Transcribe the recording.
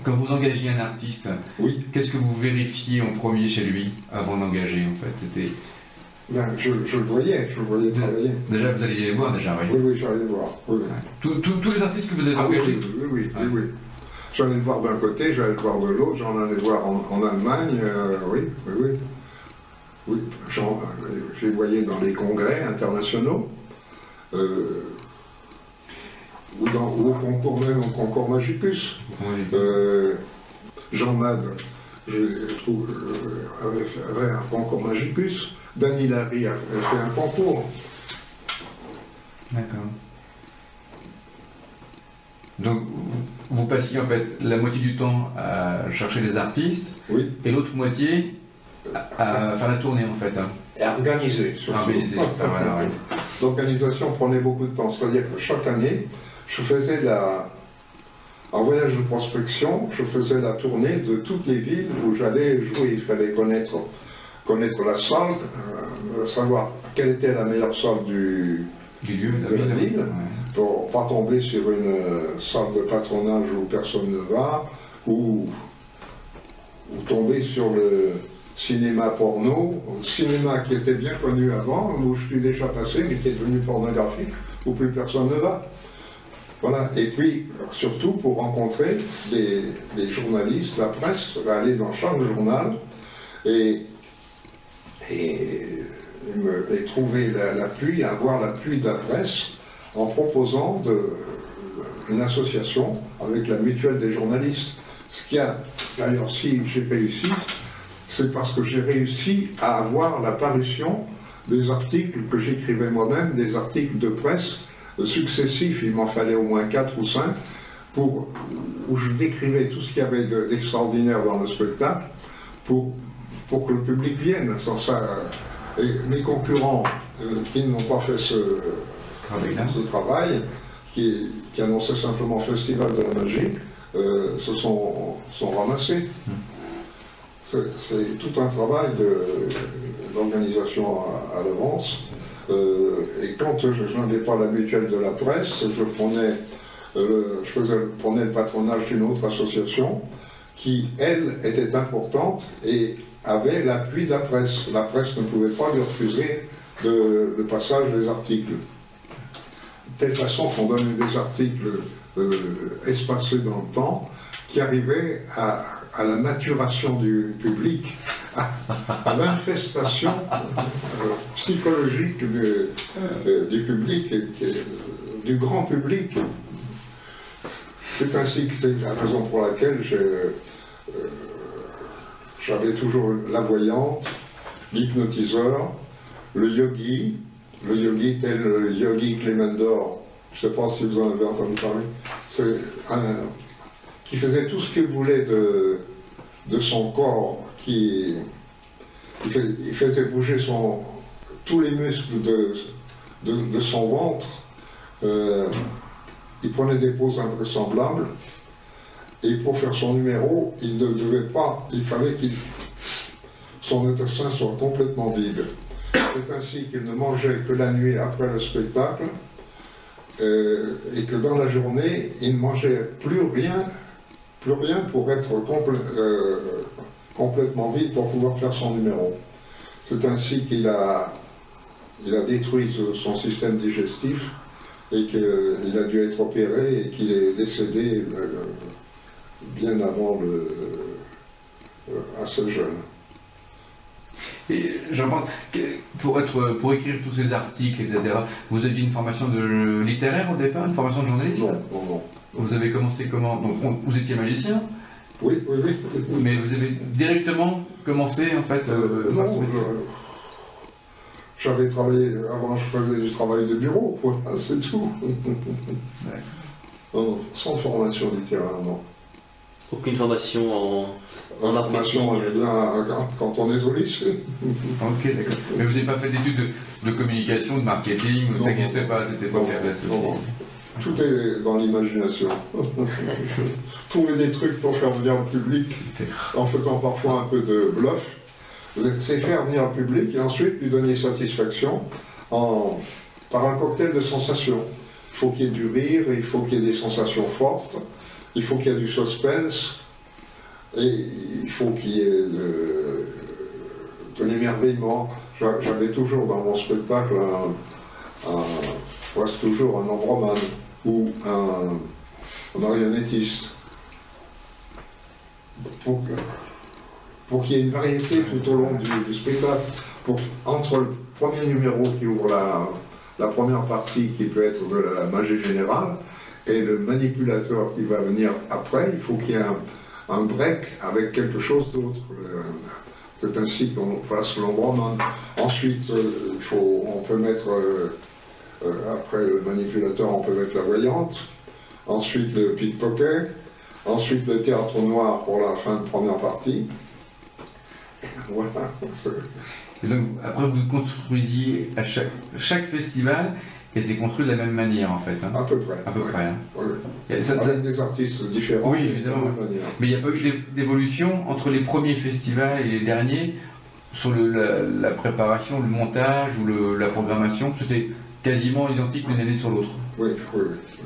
Quand vous engagez un artiste, oui. Qu'est-ce que vous vérifiez en premier chez lui avant d'engager en fait? C'était... Ben, je le voyais travailler. Déjà, vous alliez les voir déjà, oui. Oui, j'allais le voir. Oui. Tous les artistes que vous avez Ah, engagés? Oui. J'allais le voir d'un côté, j'allais le voir de l'autre, j'en allais le voir en Allemagne, oui. Je les voyais dans les congrès internationaux, ou au concours, même au concours Magicus. Oui. Jean Mad avait un concours Magicus. Danny Larry a fait un concours. D'accord. Donc, vous passiez en fait la moitié du temps à chercher des artistes, oui. Et l'autre moitié à faire la tournée en fait. Et à organiser. Organiser, ça, voilà, ouais. L'organisation prenait beaucoup de temps, c'est-à-dire que chaque année, je faisais en voyage de prospection, je faisais la tournée de toutes les villes où j'allais jouer. Il fallait connaître la salle, savoir quelle était la meilleure salle du lieu, de la ville, ouais. Pour ne pas tomber sur une salle de patronage où personne ne va, ou tomber sur le cinéma porno, le cinéma qui était bien connu avant, où je suis déjà passé, mais qui est devenu pornographique, où plus personne ne va. Voilà, et puis surtout pour rencontrer des journalistes, la presse, aller dans chaque journal et trouver l'appui, avoir l'appui de la presse en proposant une association avec la mutuelle des journalistes. Ce qui a, d'ailleurs, si j'ai réussi, c'est parce que j'ai réussi à avoir la parution des articles que j'écrivais moi-même, des articles de presse successifs, il m'en fallait au moins 4 ou 5, où je décrivais tout ce qu'il y avait d'extraordinaire dans le spectacle pour que le public vienne. Sans ça, et mes concurrents qui n'ont pas fait ce travail, qui annonçaient simplement Festival de la Magie, se sont ramassés. C'est tout un travail d'organisation à l'avance. Et quand je n'avais pas la mutuelle de la presse, je prenais le patronage d'une autre association qui, elle, était importante et avait l'appui de la presse. La presse ne pouvait pas lui refuser le passage des articles. De telle façon qu'on donnait des articles espacés dans le temps qui arrivaient à la maturation du public, à l'infestation psychologique du public, du grand public. C'est ainsi que c'est la raison pour laquelle j'avais toujours la voyante, l'hypnotiseur, le yogi tel le yogi Clément-d'Or, je ne sais pas si vous en avez entendu parler, qui faisait tout ce qu'il voulait de son corps, il faisait bouger tous les muscles de son ventre, il prenait des poses invraisemblables, et pour faire son numéro, il ne devait pas, il fallait que son intestin soit complètement vide. C'est ainsi qu'il ne mangeait que la nuit après le spectacle, et que dans la journée, il ne mangeait plus rien pour être complètement vide pour pouvoir faire son numéro. C'est ainsi qu'il a détruit son système digestif et qu'il a dû être opéré et qu'il est décédé bien avant assez jeune. Et j'en pense, pour écrire tous ces articles, etc., vous aviez une formation littéraire au départ, une formation de journaliste? Non. Vous avez commencé comment? Donc, vous étiez magicien? Oui. Mais vous avez directement commencé, en fait, non, j'avais travaillé, avant je faisais du travail de bureau, c'est tout. Non, sans formation littéraire, non. Aucune formation en marketing quand on est au lycée. Ok, d'accord. Mais vous n'avez pas fait d'études de communication, de marketing, ça n'existait pas à cette époque? Non. Tout est dans l'imagination. Trouver des trucs pour faire venir le public, en faisant parfois un peu de bluff, c'est faire venir le public et ensuite lui donner satisfaction par un cocktail de sensations. Il faut qu'il y ait du rire, il faut qu'il y ait des sensations fortes, il faut qu'il y ait du suspense, Et il faut qu'il y ait de l'émerveillement. J'avais toujours dans mon spectacle presque toujours un ombromane ou un marionnettiste. Pour qu'il y ait une variété tout au long du spectacle. Entre le premier numéro qui ouvre la première partie, qui peut être de la magie générale, et le manipulateur qui va venir après, il faut qu'il y ait un break avec quelque chose d'autre. C'est ainsi qu'on passe l'ombromane. Ensuite, on peut mettre, après le manipulateur, on peut mettre la voyante. Ensuite, le pickpocket. Ensuite, le théâtre noir pour la fin de première partie. Voilà. Et donc, après, vous construisiez à chaque festival, et c'est construit de la même manière, en fait. Hein. À peu près. À peu près. Hein. Oui. Ça, avec des artistes différents. Oui, évidemment. Mais il n'y a pas eu d'évolution entre les premiers festivals et les derniers sur la préparation, le montage ou la programmation. C'était quasiment identique l'une année sur l'autre. Oui, oui, oui.